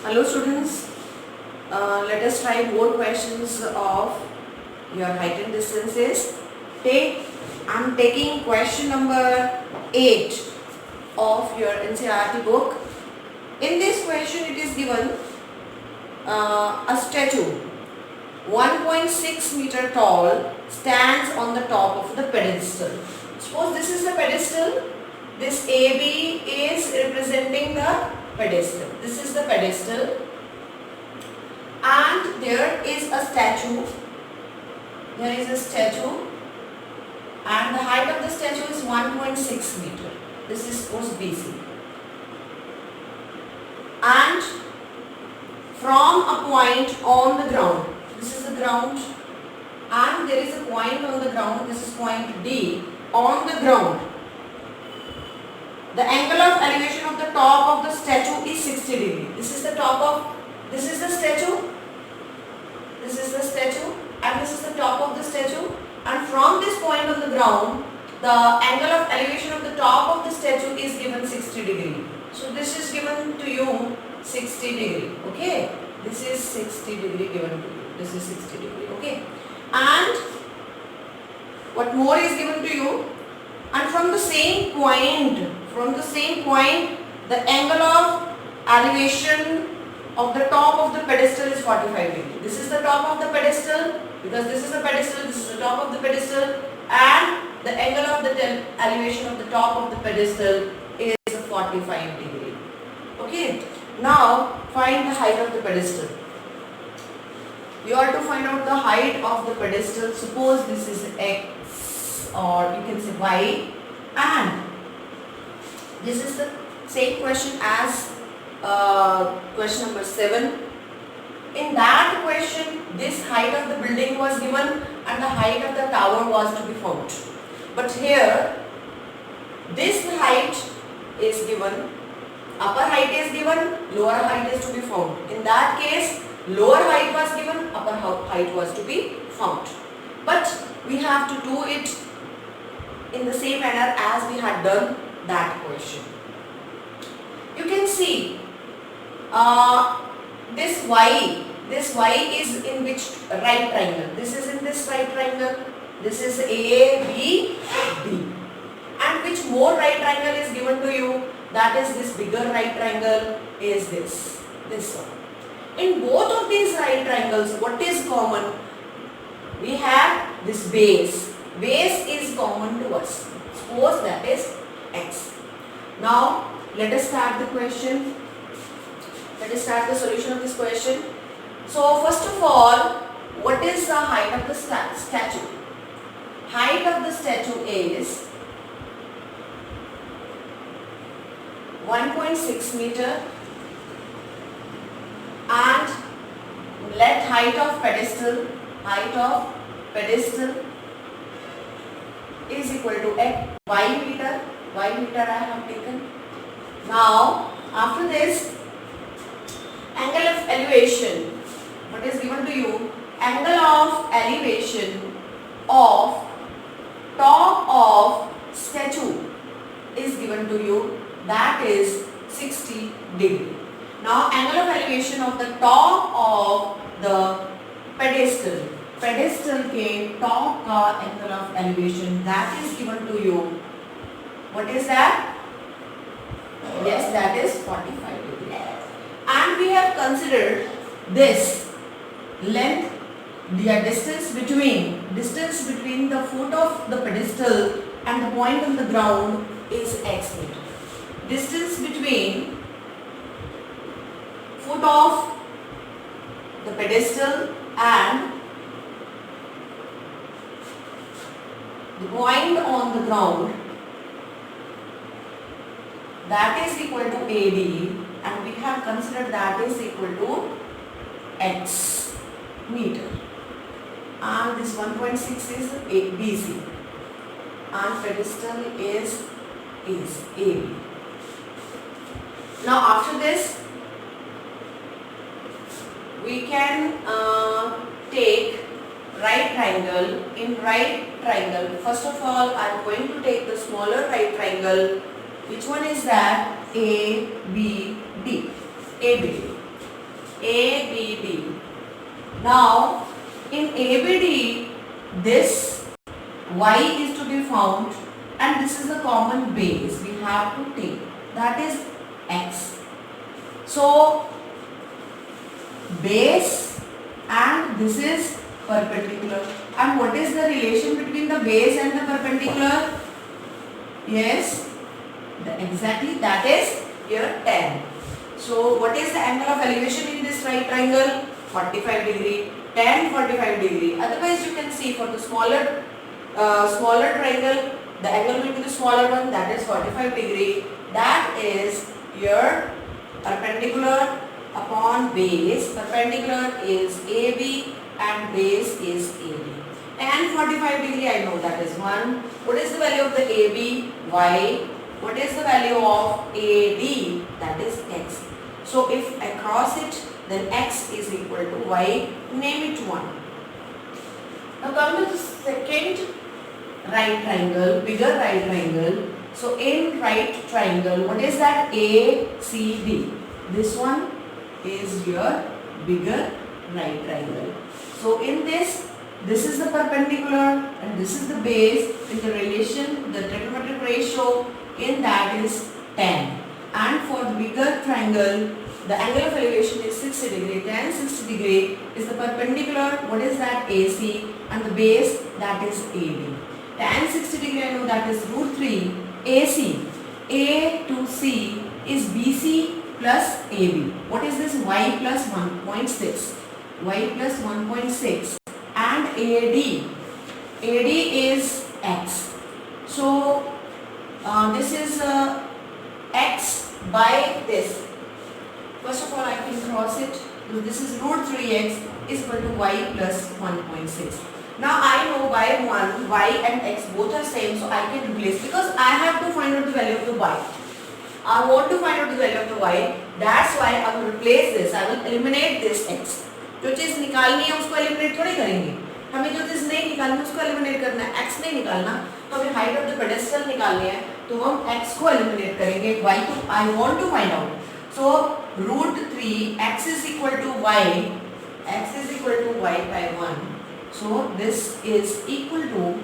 Hello students, let us try more questions of your height and distances. I am taking question number 8 of your NCERT book. In this question it is given a statue 1.6 meter tall stands on the top of the pedestal. Suppose this is the pedestal, this AB is representing the pedestal. This is the pedestal and there is a statue. There is a statue and the height of the statue is 1.6 meter. This is suppose BC. And from a point on the ground, this is the ground and there is a point on the ground, this is point D on the ground. The angle of elevation of the top of the statue is 60 degree. This is the top of, this is the statue, this is the statue and this is the top of the statue, and from this point on the ground the angle of elevation of the top of the statue is given 60 degree. So this is given to you 60 degree, okay. This is 60 degree given to you. This is 60 degree, okay. And what more is given to you? And from the same point, the angle of elevation of the top of the pedestal is 45 degree. This is the top of the pedestal, because this is the pedestal, this is the top of the pedestal, and the angle of the elevation of the top of the pedestal is 45 degree. Okay. Now find the height of the pedestal. You are to find out the height of the pedestal. Suppose this is X or you can say Y, and this is the same question as question number 7. In that question, this height of the building was given and the height of the tower was to be found. But here, this height is given, upper height is given, lower height is to be found. In that case, lower height was given, upper height was to be found. But we have to do it in the same manner as we had done that question. You can see this y is in which right triangle? This is in this right triangle. This is A, B, D. And which more right triangle is given to you? That is this bigger right triangle is this one. In both of these right triangles, what is common? We have this base. Base is common to us. Suppose that is X. Now, let us start the question. Let us start the solution of this question. So, first of all, what is the height of the statue? Height of the statue is 1.6 meter and let height of pedestal is equal to y meter I have taken. Now after this, angle of elevation, what is given to you? Angle of elevation of top of statue is given to you, that is 60 degree. Now angle of elevation of the top of the pedestal के top का angle of elevation, that is given to you. What is that? Yes, that is 45 degree. And we have considered this length, the distance between the foot of the pedestal and the point on the ground is X meter. Distance between foot of the pedestal and the point on the ground, that is equal to AD, and we have considered that is equal to X meter, and this 1.6 is BC and pedestal is AB. Now after this, we can take right triangle. In right triangle, first of all I am going to take the smaller right triangle. Which one is that? ABD. ABD. Now in ABD, this y is to be found and this is the common base we have to take, that is x. So base and this is perpendicular. And what is the relation between the base and the perpendicular? Yes, exactly, that is here 10. So what is the angle of elevation in this right triangle? 45 degree, 10, 45 degree. Otherwise you can see for the smaller triangle, the angle will be the smaller one, that is 45 degree. That is your perpendicular upon base. Perpendicular is AB and base is AB. Tan 45 degree, I know that is 1. What is the value of the AB? Y. What is the value of AD? That is x. So if I cross it, then x is equal to y. Name it 1. Now come to the second right triangle, bigger right triangle. So in right triangle, what is that? ACD. This one is your bigger right triangle. So in this is the perpendicular and this is the base. In the relation, the trigonometric ratio in that is 10. And for the bigger triangle, the angle of elevation is 60 degree. Tan 60 degree is the perpendicular. What is that? AC. And the base, that is AD. Tan 60 degree, I know that is root 3 AC. A to C is BC plus AB. What is this? Y plus 1.6. Y plus 1.6 and AD. AD is x. So this is x by this. First of all, I can cross it. This is root 3x is equal to y plus 1.6. Now I know by 1, y and x both are same, so I can replace because I have to find out the value of the y. I want to find out the value of the y. That's why I will replace this. I will eliminate this x. जो चीज निकालनी है उसको eliminate थोड़ी करेंगे. हमें जो चीज नहीं निकालनी उसको एलिमिनेट करना है. x नहीं निकालना, तो हमें हाइट ऑफ द पेडेस्टल निकालनी है, तो हम x को एलिमिनेट करेंगे. y को I want to find out. So root 3 x is equal to y. x is equal to y by 1. So this is equal to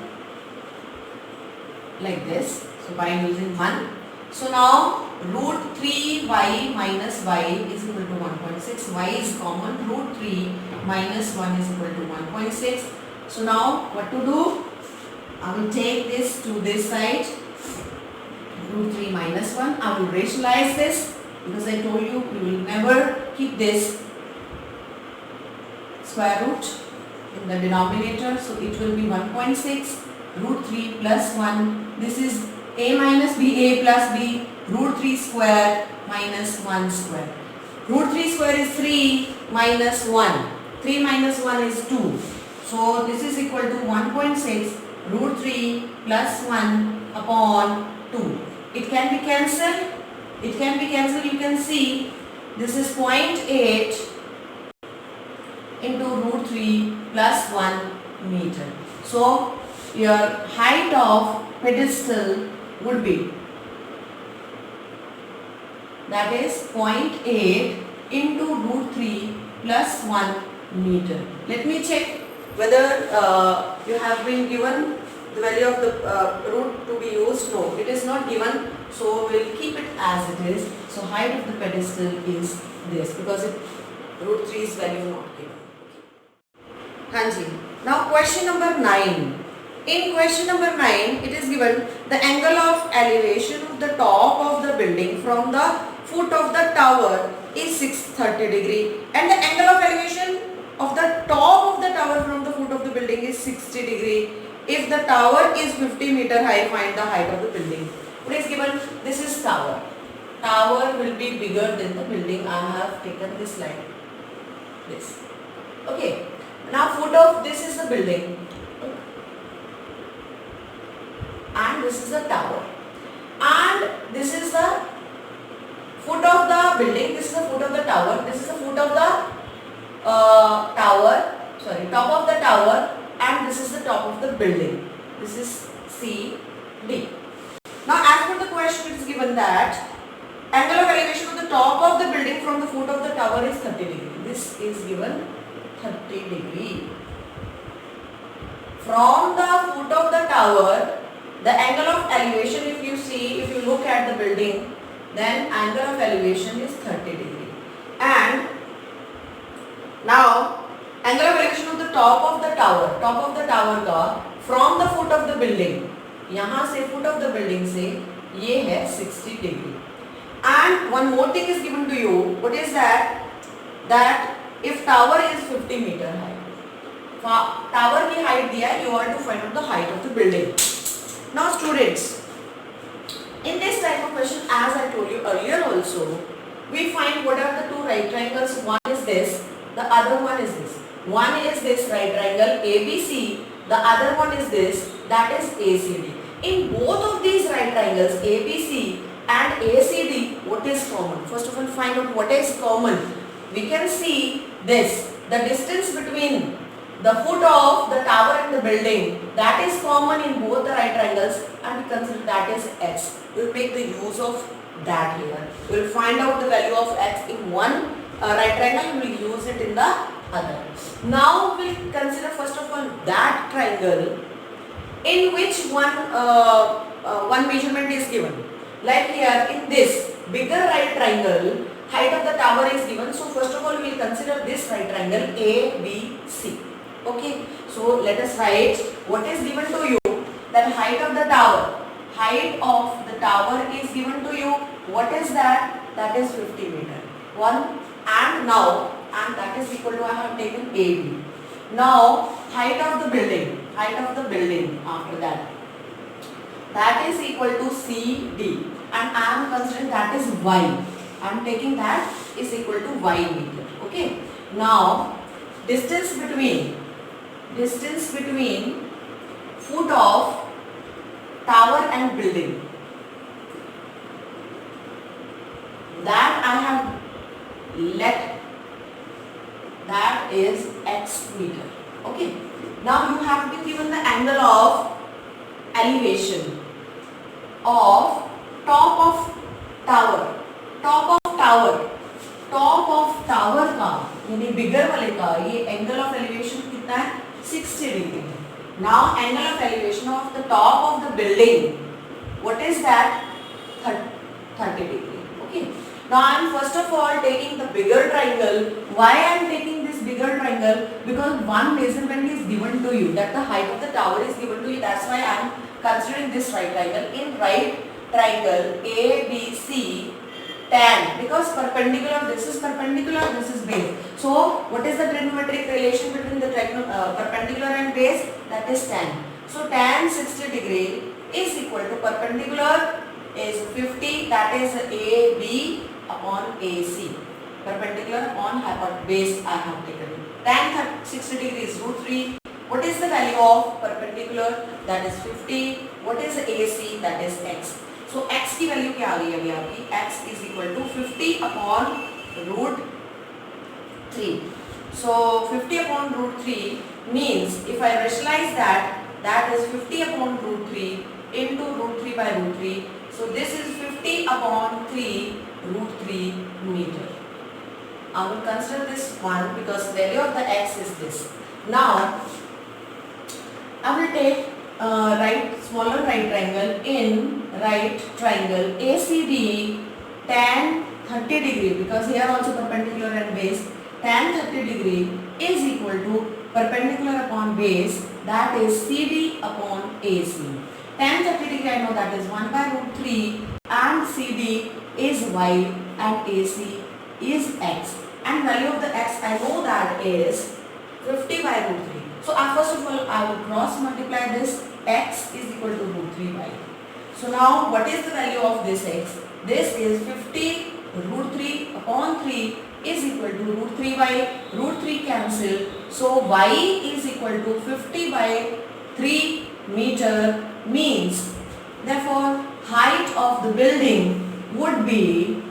like this. So by using 1. So now root 3y minus y is equal to 1.6. Y is common. Root 3 minus 1 is equal to 1.6. So now what to do? I will take this to this side. Root 3 minus 1. I will rationalize this because I told you we will never keep this square root in the denominator. So it will be 1.6 root 3 plus 1. This is a minus b, a plus b, root 3 square minus 1 square. Root 3 square is 3 minus 1. 3 minus 1 is 2. So this is equal to 1.6 root 3 plus 1 upon 2. It can be cancelled. It can be cancelled. You can see this is 0.8 into root 3 plus 1 meter. So your height of pedestal would be, that is 0.8 into root 3 plus 1 meter. Let me check whether you have been given the value of the root to be used. No, it is not given, so we will keep it as it is. So height of the pedestal is this because root 3's value is not given. Hanji. Now question number 9. In question number 9, it is given the angle of elevation of the top of the building from the foot of the tower is 630 degree and the angle of elevation of the top of the tower from the foot of the building is 60 degree. If the tower is 50 meter high, find the height of the building. What is given? This is tower. Tower will be bigger than the building. I have taken this line. This. Okay. Now foot of this is the building. And this is the tower, and this is the foot of the building, this is the foot of the tower, this is the foot of the top of the tower, and this is the top of the building. This is C, D. Now as per the question, it is given that angle of elevation of the top of the building from the foot of the tower tower is 30 degree. This is given 30 degree. From the foot of the tower, the angle of elevation, if you look at the building, then angle of elevation is 30 degree. And now angle of elevation of the top of the tower का from the foot of the building, यहाँ से foot of the building से ये है 60 degree. And one more thing is given to you. What is that? That if tower is 50 meter high, tower की height दिया है, you are to find out the height of the building. Now students, in this type of question, as I told you earlier also, we find what are the two right triangles. One is this, the other one is this. One is this right triangle ABC, the other one is this, that is ACD. In both of these right triangles, ABC and ACD, what is common? First of all, find out what is common. We can see this, the distance between the foot of the tower and the building, that is common in both the right triangles, and we consider that is x. We will make the use of that here. We will find out the value of x in one right triangle, we will use it in the other. Now we will consider first of all that triangle in which one measurement is given. Like here in this bigger right triangle, height of the tower is given. So first of all we will consider this right triangle ABC. Okay, so let us write what is given to you, that height of the tower. Height of the tower is given to you. What is that? That is 50 meter. One, and now, and that is equal to, I have taken AB. Now height of the building after that. That is equal to CD, and I am considering that is Y. I am taking that is equal to Y meter. Okay. Now distance between foot of tower and building, that I have let, that is x meter. Okay. Now you have been given the angle of elevation of top of tower का, यानी बिगर वाले का ये angle of elevation कितना है? 60 degree. Now angle of elevation of the top of the building, what is that? 30 degree. Okay. Now I am first of all taking the bigger triangle. Why I am taking this bigger triangle? Because one measurement is given to you, that the height of the tower is given to you. That's why I am considering this right triangle. In right triangle ABC, tan, because perpendicular, this is perpendicular, this is base. So what is the trigonometric relation between the perpendicular and base? That is tan. So tan 60 degree is equal to perpendicular is 50, that is AB upon AC. Perpendicular upon base I have taken. Tan 60 degree is √3. What is the value of perpendicular? That is 50. What is AC? That is x. So x की value क्या आ गई अभी आपकी? x is equal to 50 upon √3. So 50 upon √3 means if I rationalize that, that is 50 upon √3 into √3 by √3. So this is 50 upon 3 √3 meter. I will consider this one because value of the x is this. Now I will take smaller right triangle. In right triangle ACD, tan 30 degree, because here also perpendicular and base, tan 30 degree is equal to perpendicular upon base, that is CD upon AC. Tan 30 degree I know that is 1 by √3, and CD is y and AC is x, and value of the x I know that is 50 by √3. So first of all I will cross multiply this. X is equal to √3y. So now what is the value of this x? This is 50 √3 upon 3 is equal to √3y. √3 cancel. So y is equal to 50 by 3 meter, means therefore height of the building would be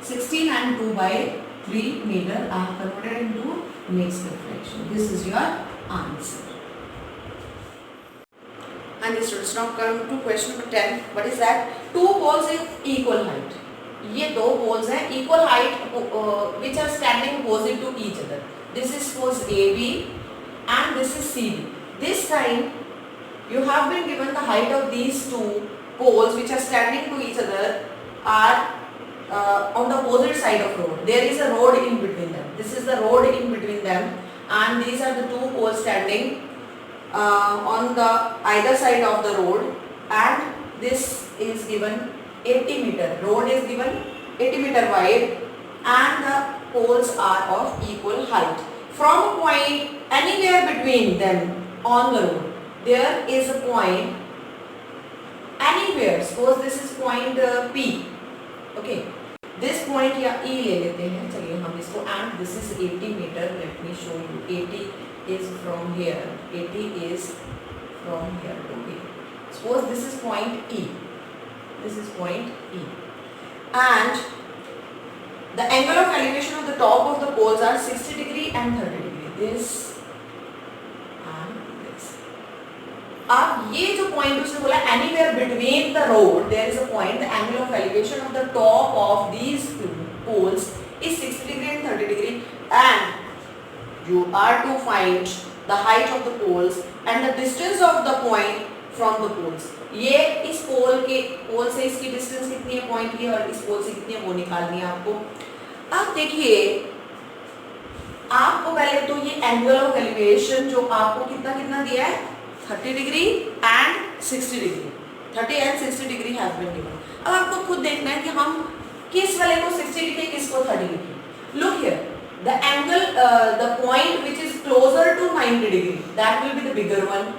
16 and 2 by 3 meter. I have converted into mixed fraction. This is your answer. And the students, now come to question number 10. What is that? Two poles of equal height. ये दो poles हैं equal height which are standing opposite to each other. This is suppose AB and this is CD. This time you have been given the height of these two poles which are standing to each other are on the opposite side of road. There is a road in between them. This is the road in between them, and these are the two poles standing on the either side of the road, and this is given 80 meter. Road is given 80 meter wide, and the poles are of equal height. From a point anywhere between them on the road, there is a point anywhere. Suppose this is point P. Okay. This point या E ले लेते हैं. चलिए हम इसको, and this is 80 meter. Let me show you. 80 is from here. 80 is from here to here. Suppose this is point E. This is point E. And the angle of elevation of the top of the poles are 60 degree and 30 degree. This and this. अब ये जो point उसने बोला anywhere between the road there is a point, the angle of elevation of the top of these poles is 60 degree and 30 degree, and you are to find the height of the poles and the distance of the point from the poles. ये इस पोल से इसकी distance कितनी है point की, और इस पोल से कितनी है वो निकालनी है आपको. अब देखिए आपको पहले तो ये एंगल ऑफ एलिवेशन जो आपको कितना कितना दिया है 30 degree and 60 degree. 30 and 60 degree have been given. अब आपको खुद देखना है कि हम किस वाले को 60 लिखें किसको 30 लिखें. Look here, the angle the point which is closer to 90 degree that will be the bigger one.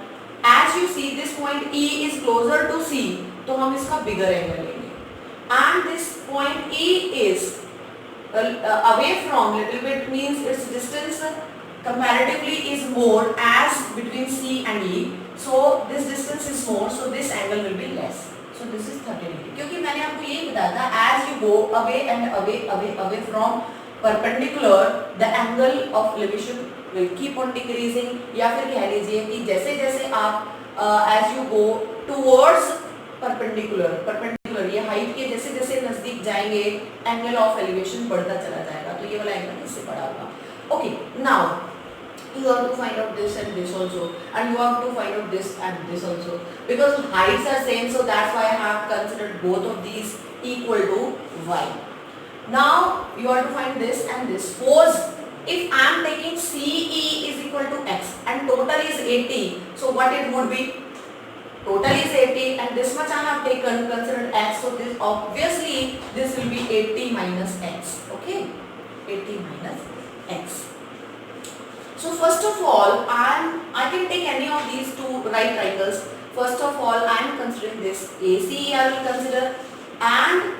As you see this point E is closer to C, तो हम इसका बिगर एंगल लेंगे. And this point E is away from little bit means its distance comparatively is more as between C and E, so this distance is more, so this angle will be less, so this is 30 degree. क्योंकि मैंने आपको ये बताया था as you go away and away from perpendicular the angle of elevation will keep on decreasing, या फिर कह लीजिए कि जैसे जैसे आप as you go towards perpendicular ये हाइट के जैसे जैसे नजदीक जाएंगे एंगल ऑफ एलिवेशन बढ़ता चला जाएगा, तो ये वाला एंगल इससे बड़ा होगा. Okay, now you have to find out this and this also, and you have to find out this and this also, because heights are same, so that's why I have considered both of these equal to y. Now you have to find this and this. Suppose if I am taking CE is equal to x and total is 80, so what it would be? Total is 80 and this much I have taken considered x, so this obviously this will be 80 minus x. Okay, 80 minus x. So first of all I can take any of these two right triangles. First of all I am considering this AC I will consider, and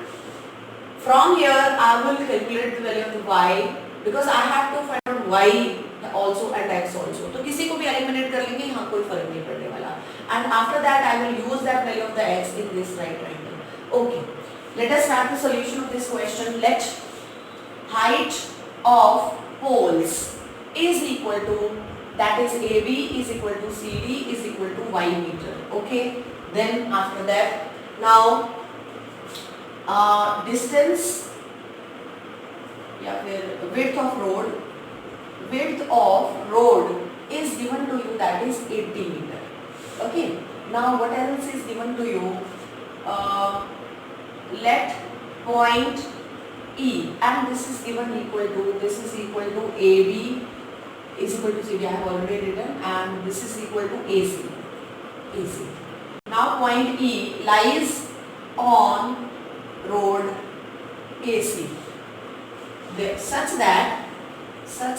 from here I will calculate the value of the y, because I have to find out y also and x also. तो किसी को भी eliminate कर लेंगे, यहाँ कोई फर्क नहीं पड़ने वाला. And after that I will use that value of the x in this right triangle. Okay, let us start the solution of this question. Let height of poles is equal to, that is AB is equal to CD is equal to y meter. Okay, then after that now distance या फिर width of road is given to you, that is 80 meter. Okay, now what else is given to you? Let point E, and this is given equal to, this is equal to AB is equal to CD, I have already written, and this is equal to AC. Now point E lies on road AC such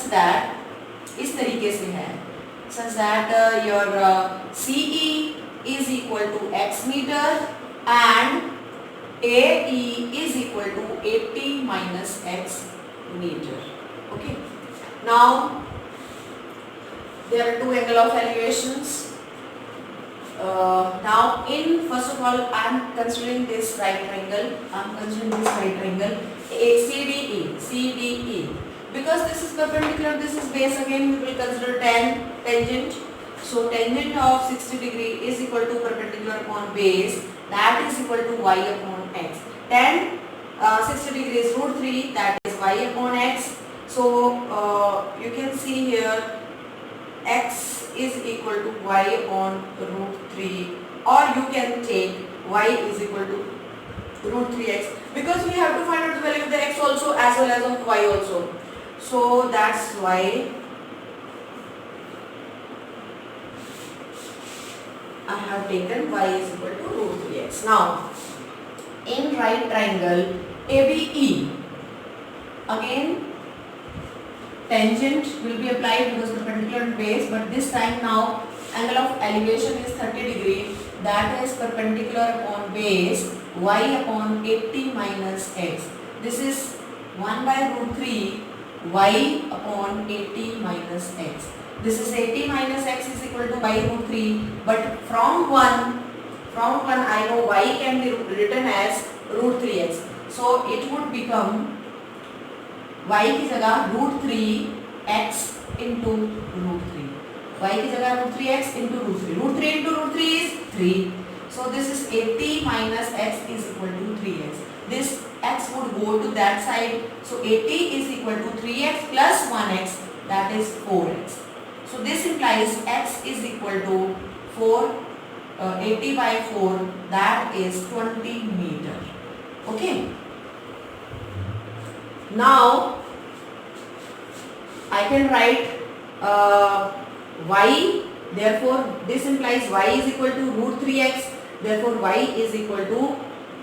that इस तरीके से है, such that your CE is equal to x meter and AE is equal to 80 minus x meter. Okay, now there are two angle of elevations. Now in first of all I am considering this right triangle. CDE. Because this is perpendicular, this is base, again we will consider tangent. So tangent of 60 degree is equal to perpendicular upon base, that is equal to y upon x. Tan 60 degree is root 3, that is y upon x. So you can see here x is equal to y upon root 3, or you can take y is equal to root 3x, because we have to find out the value of the x also as well as of y also. So that's why I have taken y is equal to root 3x. Now, in right triangle ABE, again tangent will be applied because perpendicular to base, but this time now angle of elevation is 30 degree, that is perpendicular upon base, y upon 80 minus x. This is 1 by root 3 y upon 80 minus x. This is 80 minus x is equal to y root 3, but from 1 I know y can be written as root 3x. So it would become y की जगह root 3x into root 3. Y की जगह root 3x into root 3. Root 3 into root 3 is 3. So this is 80 minus x is equal to 3x. This x would go to that side. So 80 is equal to 3x plus 1x, that is 4x. So this implies x is equal to 80 by 4, that is 20 meter. Okay. Now I can write y, therefore this implies y is equal to root 3x, therefore y is equal to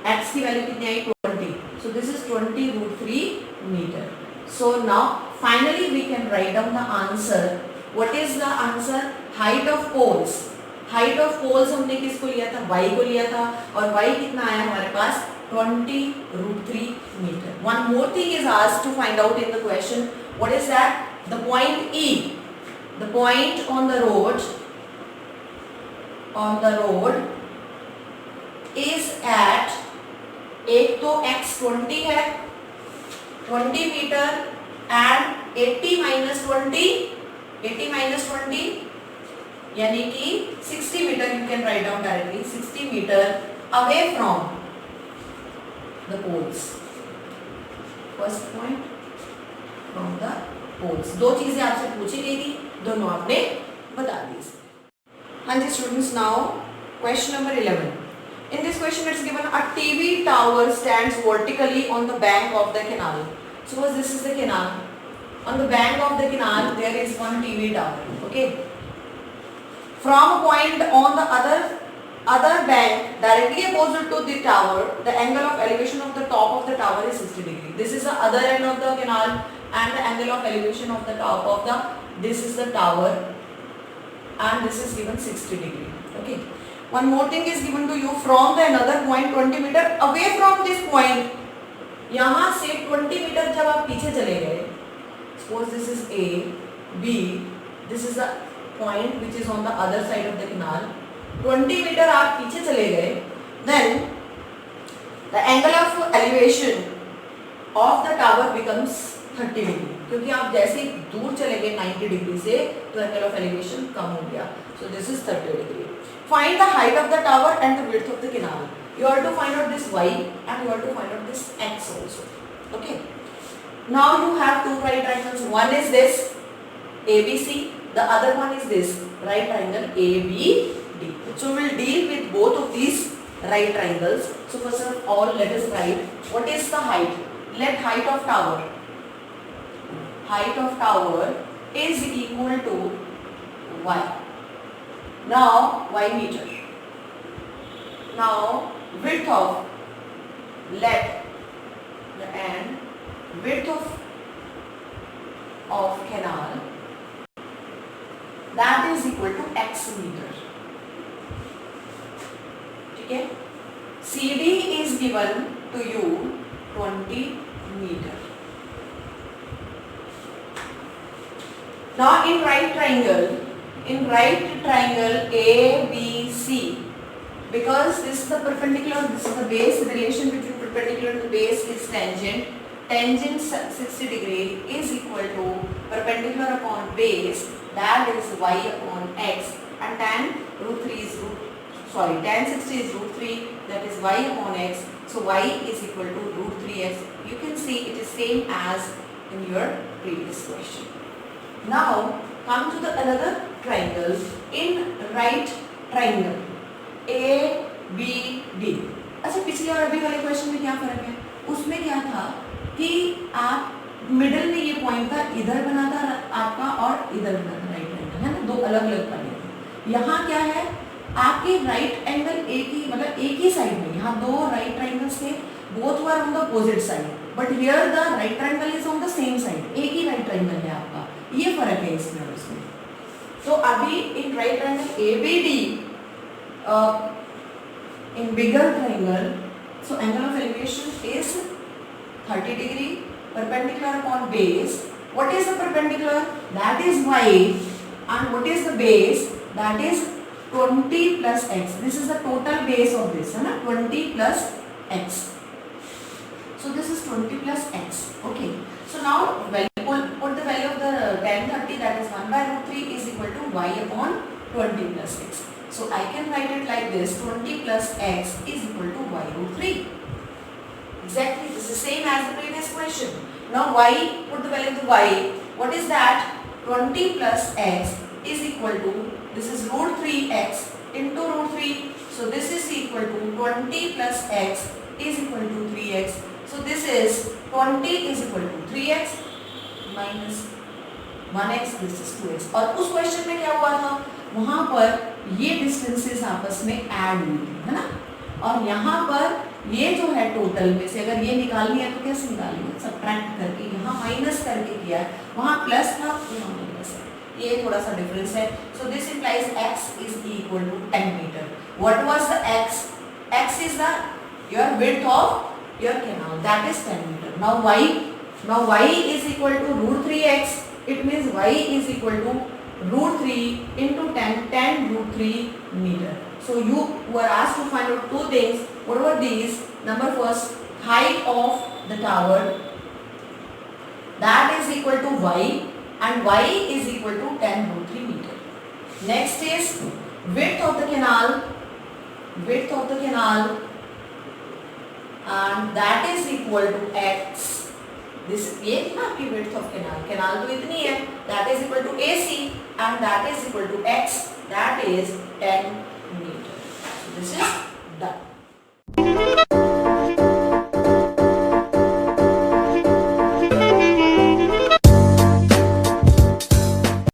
x की value कितनी आई 20. So this is 20 root 3 meter. So now finally we can write down the answer. What is the answer? Height of poles. Height of poles हमने किसको लिया था? y को लिया था, और y कितना आया हमारे पास 20 root 3 meter. One more thing is asked to find out in the question. What is that? The point E, the point on the road is at, एक तो x 20 है, 20 meter and 80 minus 20 यानी कि 60 meter, you can write down directly 60 meter away from the poles. First point from the poles. दो चीजें आपसे पूछी गई थी, दोनों आपने बता दी. हाँ जी students, now question number 11. In this question it's given a TV tower stands vertically on the bank of the canal. Suppose this is the canal. On the bank of the canal there is one TV tower. Okay. From a point on the other bank directly opposite to the tower, the angle of elevation of the top of the tower is 60 degree. This is the other end of the canal, and the angle of elevation of the top of this is the tower, and this is given 60 degree. Okay. One more thing is given to you, from the another point 20 meter away from this point. यहाँ से 20 meter जब आप पीछे चले गए, suppose this is A, B, this is the point which is on the other side of the canal. 20 meter आप पीछे चले गए, then the angle of elevation of the tower becomes 30 degree. क्योंकि आप जैसे दूर चले गए 90 डिग्री से, तो angle of elevation कम हो गया. So this is 30 degree. Find the height of the tower and the width of the canal. You have to find out this y and you have to find out this x also. Okay. Now you have two right triangles. One is this ABC. The other one is this right triangle ABD. So we will deal with both of these right triangles. So first of all, let us write what is the height. Let height of tower is equal to y. Now y meter. Now width of, let the end width of canal, that is equal to x meter. Okay. CD is given to you 20 meter. Now in right triangle ABC, because this is the perpendicular, this is the base, relation between perpendicular to base is tangent. Tangent 60 degree is equal to perpendicular upon base, that is y upon x, and tan 60 is root 3, that is y upon x, So y is equal to root 3x. You can see it is same as in your previous question. Now come to the another triangle. In right triangle A B D. अच्छा पिछले और अभी वाले question में क्या फर्क है? उसमें क्या था कि आप मिडल में ये पॉइंट था, इधर बना था आपका और इधर बना था राइट एंगल, है ना, दो अलग अलग पॉइंट थे। यहाँ क्या है, आपके राइट एंगल एक ही मतलब एक ही साइड में, यहाँ दो राइट ट्राइंगल्स थे, both were on the opposite side, but here the right triangle is on the same side, एक ही राइट ट्राइंगल है आपका, ये फर्क है इसमें और इसमें। तो अभी in right triangle ABD in bigger triangle, so angle of elevation is 30 degree perpendicular upon base. What is the perpendicular? That is y, and what is the base? That is 20 plus x. This is the total base of this, है ना, 20 plus x. So this is 20 plus x. Okay. So now put the value of the tan 30, that is 1 by root 3 is equal to y upon 20 plus x. So I can write it like this, 20 plus x is equal to y root 3. Exactly, this is same as the previous question. Now y, put the value of the y, what is that? 20 plus x is equal to, this is root 3x into root 3. So this is equal to 20 plus x is equal to 3x. So this is 20 is equal to 3x minus 1x, this is 2x. और उस question में क्या हुआ था, वहां पर ये distances आपस में ऐड हुई थी, है ना, और यहाँ पर ये जो है टोटल में से अगर ये निकालनी है तो कैसे निकालेंगे, सब्ट्रैक्ट करके, यहाँ माइनस करके किया है, वहाँ प्लस था यहाँ माइनस है, ये थोड़ा सा डिफरेंस है। So this implies x is equal to 10 metre. What was the x? x is the your width of your canal, that is 10 metre. Now y is equal to root 3x, it means y is equal to root 3 into 10 root 3 meter. So you were asked to find out two things. What were these? Number first, height of the tower, that is equal to y, and y is equal to 10 root 3 meter. Next is width of the canal, and that is equal to x. This ये ना आपकी width of canal तो इतनी है, that is equal to AC, and that is equal to x, that is 10